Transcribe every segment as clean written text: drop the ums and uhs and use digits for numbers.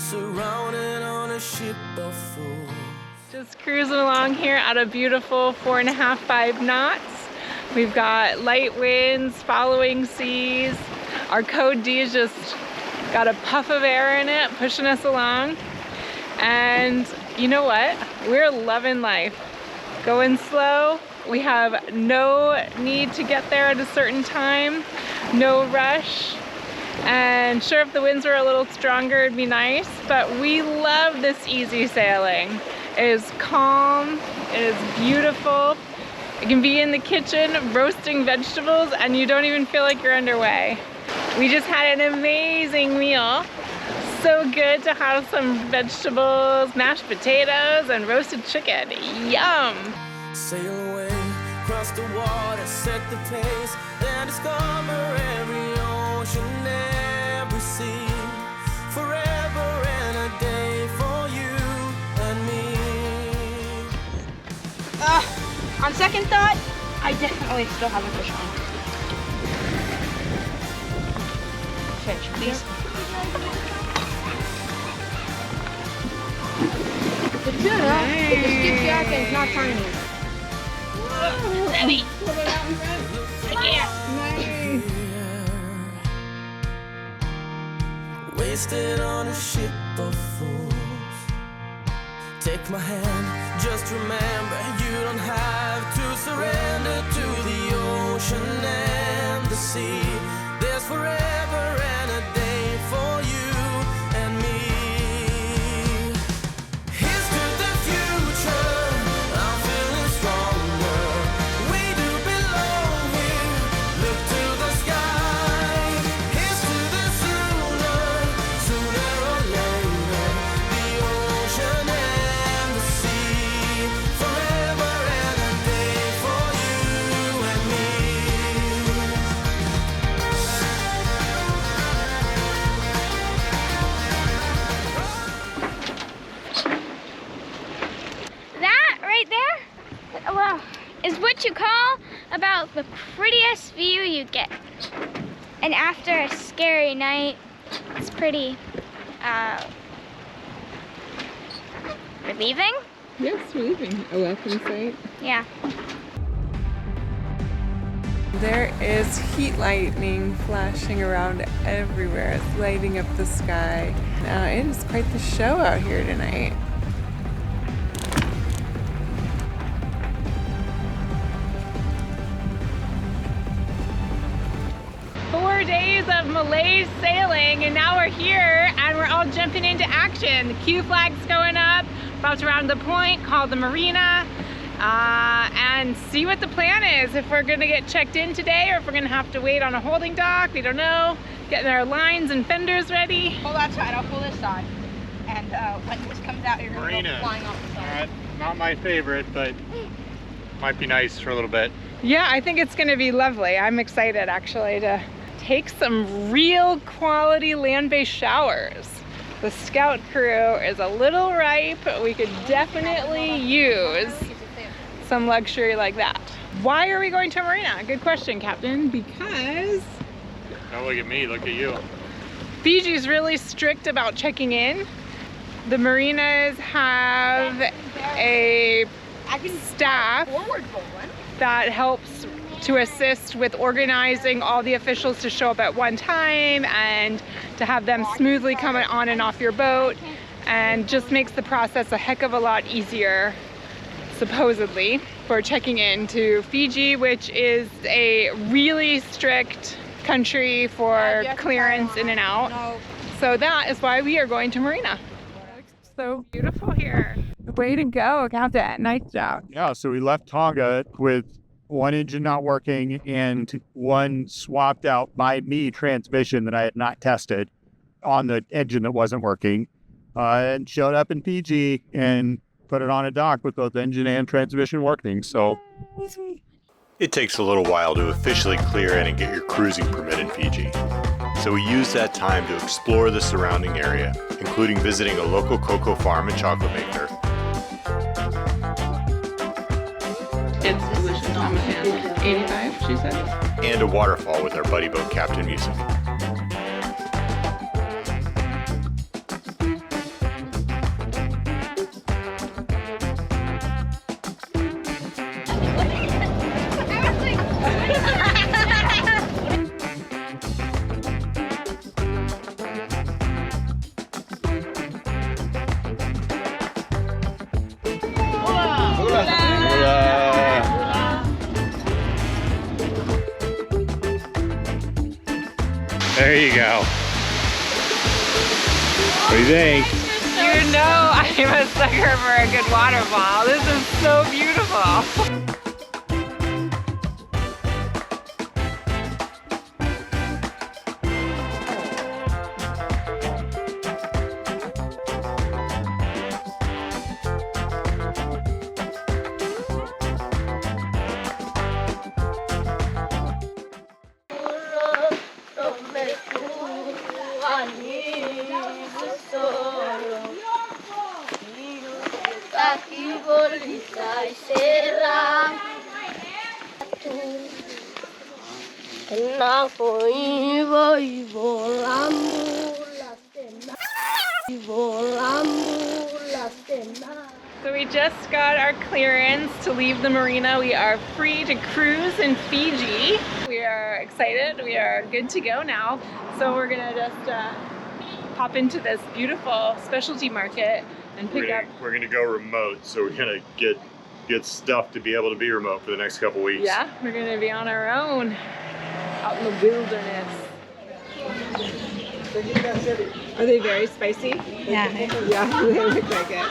surrounded on a ship of fools. Just cruising along here at a beautiful 4.5, 5 knots. We've got light winds, following seas. Our code D's just got a puff of air in it, pushing us along. And you know what? We're loving life. Going slow. We have no need to get there at a certain time. No rush. And sure, if the winds were a little stronger, it'd be nice. But we love this easy sailing. It is calm. It is beautiful. You can be in the kitchen roasting vegetables and you don't even feel like you're underway. We just had an amazing meal. So good to have some vegetables, mashed potatoes, and roasted chicken. Yum! Sail away, cross the water, set the pace, and discover every ocean, every sea. Forever and a day for you and me. On second thought, I definitely still have a fish on. Fish, please. The tuna, with the skipjack is not tiny. Ready. Yeah. Wasted on a ship of fools. Take my hand, just remember you don't have to surrender to the ocean and the sea. There's forever and a day for you and me. Here's to the future, I'm feeling stronger. We do belong here, look to the sky. Here's to the sooner or later, the ocean and the sea. Forever and a day for you and me. That right there, well, is what you call about the prettiest view you get. And after a scary night, it's pretty relieving. Yes, we're leaving. A welcome sight. Yeah. There is heat lightning flashing around everywhere. It's lighting up the sky. It is quite the show out here tonight. Four days of Malay sailing, and now we're here and we're all jumping into action. The Q flag's going up, about around the point called the marina, and see what the plan is. If we're gonna get checked in today or if we're gonna have to wait on a holding dock, we don't know. Getting our lines and fenders ready. Pull that side, I'll pull this side. And when this comes out, you're going to go flying off the side. Not my favorite, but might be nice for a little bit. Yeah, I think it's gonna be lovely. I'm excited actually to take some real quality land-based showers. The scout crew is a little ripe. We could definitely use some luxury like that. Why are we going to a marina? Good question, Captain. Because Don't look at me, look at you. Fiji's really strict about checking in. The marinas have a staff that helps to assist with organizing all the officials to show up at one time and to have them smoothly come on and off your boat, and just makes the process a heck of a lot easier, supposedly, for checking in to Fiji, which is a really strict country for clearance in and out. So that is why we are going to marina. So beautiful here. Way to go, Captain. Nice job. Yeah, so we left Tonga with one engine not working and one swapped out by me transmission that I had not tested on the engine that wasn't working, and showed up in Fiji and put it on a dock with both engine and transmission working. So it takes a little while to officially clear in and get your cruising permit in Fiji. So we used that time to explore the surrounding area, including visiting a local cocoa farm and chocolate maker. It's delicious. I'm a fan. 85, she said. And a waterfall with our buddy boat captain Teasing. There you go. What do you think? You know I'm a sucker for a good waterfall. This is so beautiful. So we just got our clearance to leave the marina. We are free to cruise in Fiji. We are excited. We are good to go now. So we're gonna just hop into this beautiful specialty market and pick up. We're gonna go remote, so we're gonna get stuff to be able to be remote for the next couple weeks. Yeah, we're gonna be on our own out in the wilderness. Are they very spicy? Yeah. Yeah, they look like it.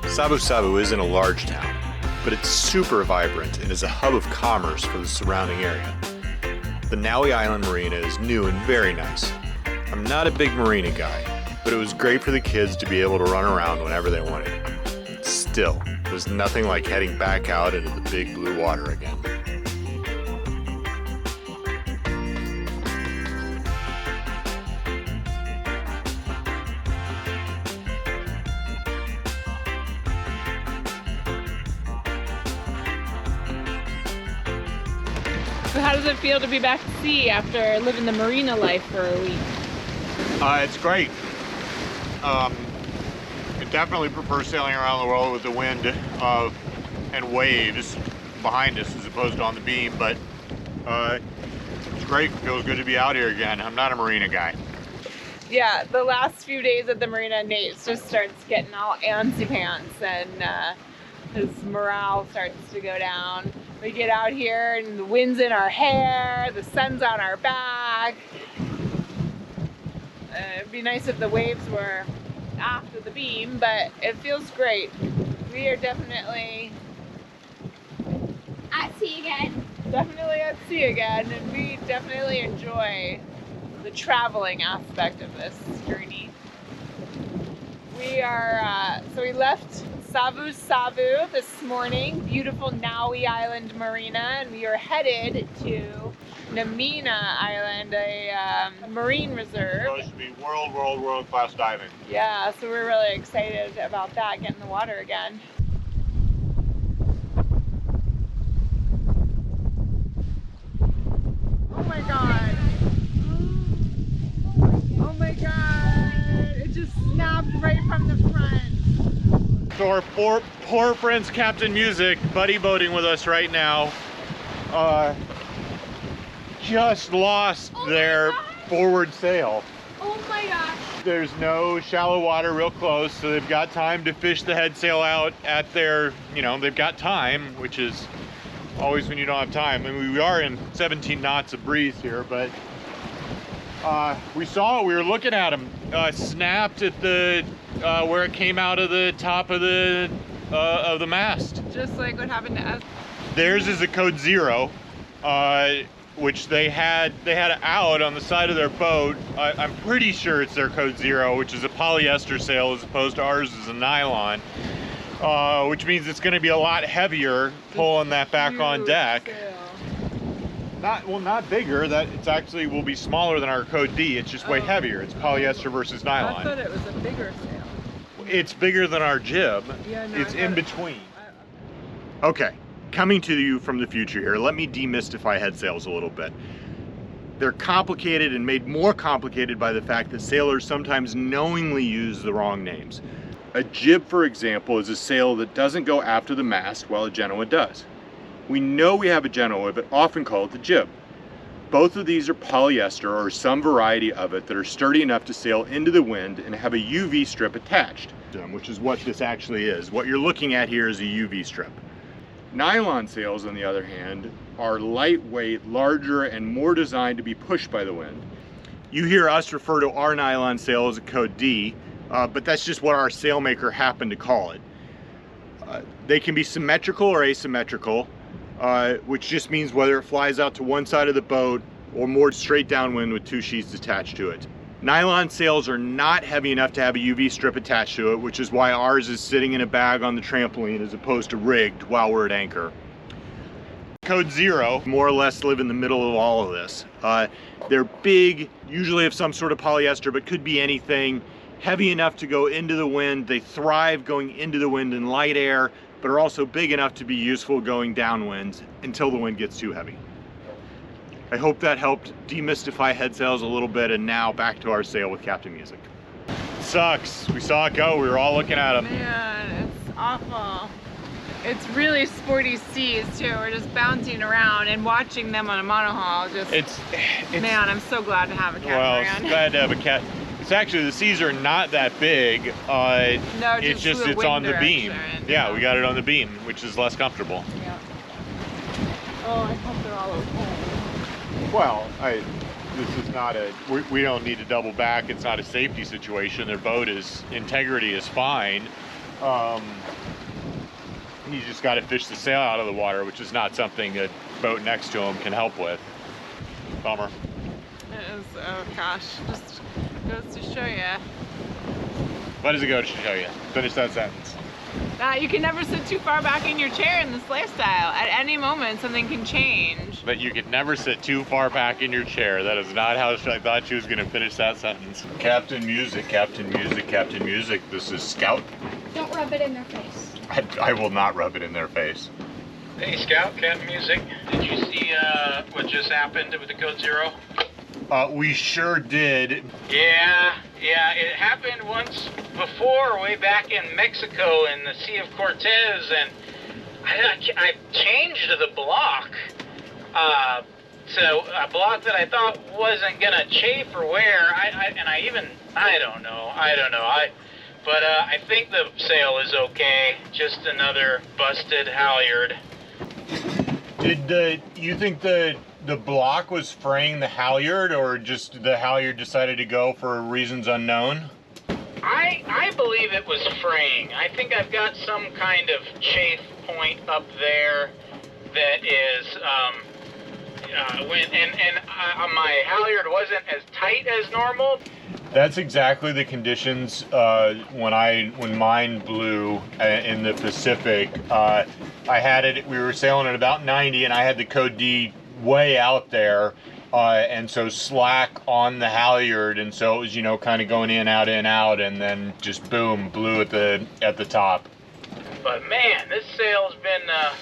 SavuSavu isn't a large town, but it's super vibrant and is a hub of commerce for the surrounding area. The Naui Island Marina is new and very nice. I'm not a big marina guy, but it was great for the kids to be able to run around whenever they wanted. Still, it was nothing like heading back out into the big blue water again. So how does it feel to be back at sea after living the marina life for a week? It's great. I definitely prefer sailing around the world with the wind and waves behind us as opposed to on the beam, but it's great. It feels good to be out here again. I'm not a marina guy. Yeah, the last few days at the marina, Nate just starts getting all antsy pants and his morale starts to go down. We get out here and the wind's in our hair, the sun's on our back. It'd be nice if the waves were after the beam, but it feels great. We are definitely At sea again. Definitely at sea again, and we definitely enjoy the traveling aspect of this journey. We are, so we left SavuSavu this morning, beautiful Naui Island Marina, and we are headed to Namena Island, a marine reserve. Supposed to be world class diving. Yeah, so we're really excited about that, getting in the water again. Oh my god! Oh my god! It just snapped right from the front. So our poor friends Captain Music, buddy boating with us right now, just lost their forward sail. Oh my gosh. There's no shallow water real close, so they've got time to fish the head sail out at their, they've got time, which is always when you don't have time. I mean, we are in 17 knots of breeze here, but we saw it, we were looking at them, snapped at the, where it came out of the top of the mast. Just like what happened to us. Theirs is a code 0, which they had out on the side of their boat. I'm pretty sure it's their code 0, which is a polyester sail as opposed to ours is a nylon, which means it's going to be a lot heavier pulling that back on deck. Sail. Not bigger. That it's actually will be smaller than our code D. It's just way heavier. It's polyester versus nylon. I thought it was a bigger sail. It's bigger than our jib. Yeah, no, it's in between. Okay, coming to you from the future here, let me demystify head sails a little bit. They're complicated and made more complicated by the fact that sailors sometimes knowingly use the wrong names. A jib, for example, is a sail that doesn't go aft of the mast while a genoa does. We know we have a genoa, but often call it the jib. Both of these are polyester or some variety of it that are sturdy enough to sail into the wind and have a UV strip attached, which is what this actually is. What you're looking at here is a UV strip. Nylon sails, on the other hand, are lightweight, larger, and more designed to be pushed by the wind. You hear us refer to our nylon sail as a code D, but that's just what our sailmaker happened to call it. They can be symmetrical or asymmetrical, which just means whether it flies out to one side of the boat or more straight downwind with two sheets attached to it. Nylon sails are not heavy enough to have a UV strip attached to it, which is why ours is sitting in a bag on the trampoline as opposed to rigged while we're at anchor. Code 0 more or less live in the middle of all of this. They're big, usually of some sort of polyester, but could be anything. Heavy enough to go into the wind. They thrive going into the wind in light air, but are also big enough to be useful going downwind until the wind gets too heavy. I hope that helped demystify head sails a little bit, and now back to our sail with Captain Music. Sucks. We saw it go. We were all looking at him. Man, it's awful. It's really sporty seas too. We're just bouncing around and watching them on a monohull. It's man, I'm so glad to have a catamaran. Well, glad to have a cat. It's actually, the seas are not that big. No, it's on the beam. Yeah, we got it on the beam, which is less comfortable. Yeah. Oh, I hope they're all okay. Well, this is not we don't need to double back. It's not a safety situation. Their boat integrity is fine. You just got to fish the sail out of the water, which is not something a boat next to them can help with. Bummer. It is, oh gosh, just goes to show you. What does it go to show you? Finish that sentence. You can never sit too far back in your chair in this lifestyle. At any moment, something can change. But you could never sit too far back in your chair. That is not how I thought she was going to finish that sentence. Captain Music, Captain Music, Captain Music. This is Scout. Don't rub it in their face. I will not rub it in their face. Hey Scout, Captain Music. Did you see what just happened with the Code 0? We sure did. Yeah, it happened once before, way back in Mexico in the Sea of Cortez, and I changed the block. So a block that I thought wasn't gonna chafe or wear. I don't know. But I think the sail is okay. Just another busted halyard. Did you think the block was fraying the halyard, or just the halyard decided to go for reasons unknown? I believe it was fraying. I think I've got some kind of chafe point up there that is my halyard wasn't as tight as normal. That's exactly the conditions when mine blew in the Pacific. I had it. We were sailing at about 90, and I had the code D way out there, and so slack on the halyard, and so it was kind of going in, out, and then just boom, blew at the top. But man, this sail's been a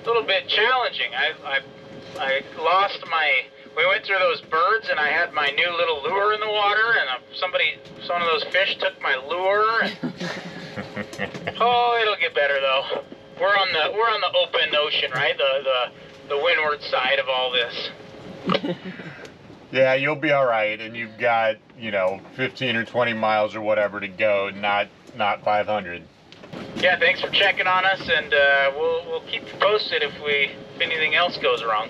little bit challenging. I lost my. We went through those birds, and I had my new little lure in the water, and some of those fish took my lure. And, oh, it'll get better though. We're on the open ocean, right? The windward side of all this. Yeah, you'll be all right, and you've got 15 or 20 miles or whatever to go, not 500. Yeah, thanks for checking on us, and we'll keep you posted if anything else goes wrong.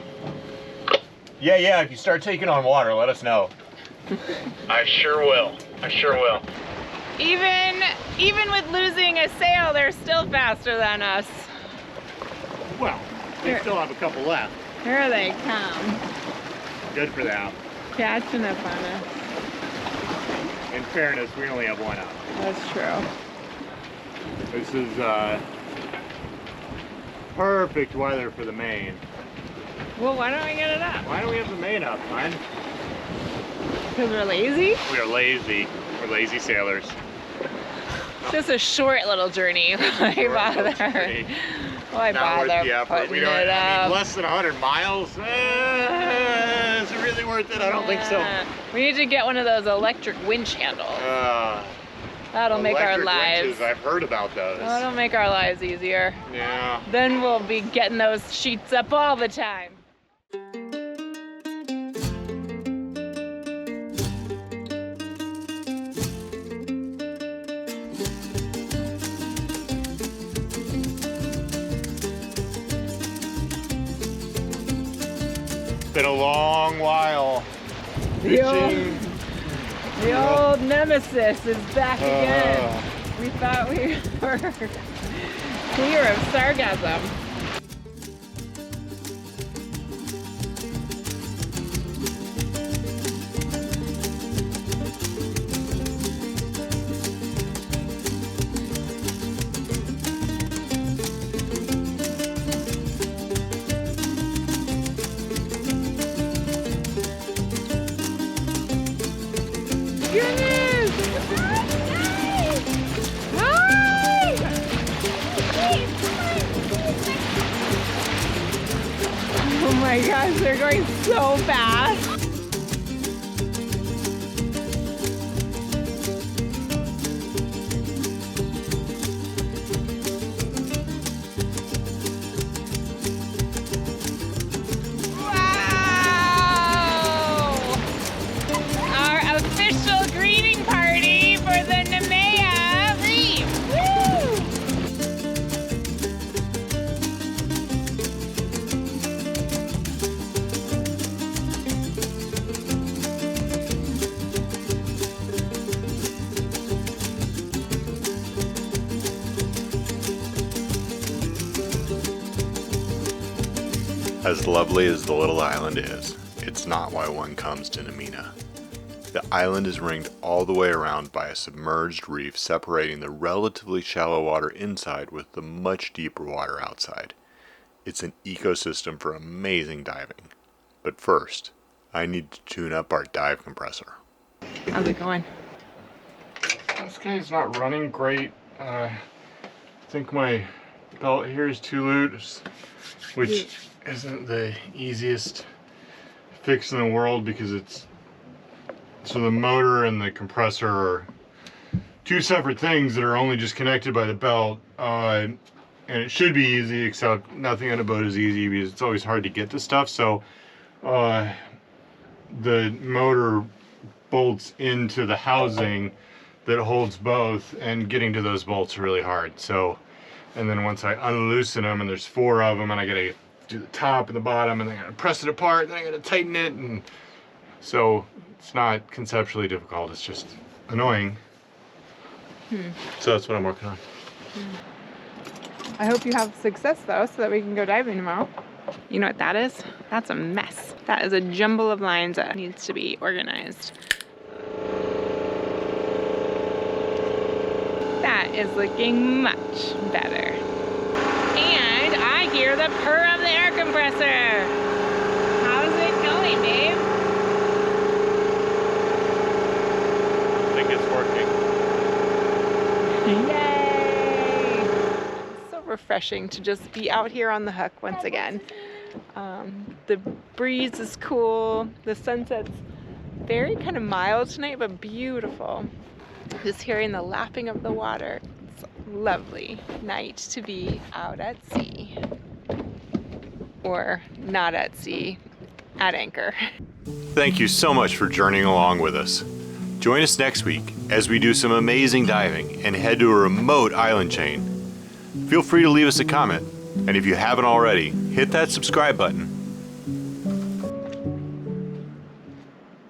Yeah, if you start taking on water, let us know. I sure will. Even with losing a sail, they're still faster than us. Well, they still have a couple left. Here they come. Good for them. Catching up on us. In fairness, we only have one up. That's true. This is perfect weather for the main. Well, why don't we get it up? Why don't we have the main up, man? Because we're lazy? We are lazy. We're lazy sailors. It's just a short little journey. Why bother? Why bother putting it up? Less than 100 miles? Is it really worth it? I don't think so. We need to get one of those electric winch handles. That'll make our Electric lives. wrenches, I've heard about those. That'll make our lives easier. Yeah. Then we'll be getting those sheets up all the time. Been a long while. The Fishing. old nemesis is back again. We thought we were clear of sarcasm. Goodness! Hi! Oh my gosh, they're going so fast. Wow! Our official greeting party for the Namena reef. Woo! As lovely as the little island is, it's not why one comes to Namena. The island is ringed all the way around by a submerged reef separating the relatively shallow water inside with the much deeper water outside. It's an ecosystem for amazing diving. But first, I need to tune up our dive compressor. How's it going? This guy's not running great. I think my belt here is too loose, which isn't the easiest fix in the world because so the motor and the compressor are two separate things that are only just connected by the belt, and it should be easy, except nothing on a boat is easy because it's always hard to get to stuff. So the motor bolts into the housing that holds both, and getting to those bolts are really hard. So, and then once I unloosen them, and there's 4 of them, and I gotta do the top and the bottom, and then I gotta press it apart, and then I gotta tighten it, and so it's not conceptually difficult, it's just annoying. So that's what I'm working on. I hope you have success though, so that we can go diving tomorrow. You know what that is? That's a mess. That is a jumble of lines that needs to be organized. That is looking much better. And I hear the purr of the air compressor. How's it going, babe? I think it's working. Yay! It's so refreshing to just be out here on the hook once again. The breeze is cool. The sunset's very kind of mild tonight, but beautiful. Just hearing the lapping of the water. It's a lovely night to be out at sea. Or not at sea, at anchor. Thank you so much for journeying along with us. Join us next week as we do some amazing diving and head to a remote island chain. Feel free to leave us a comment, and if you haven't already, hit that subscribe button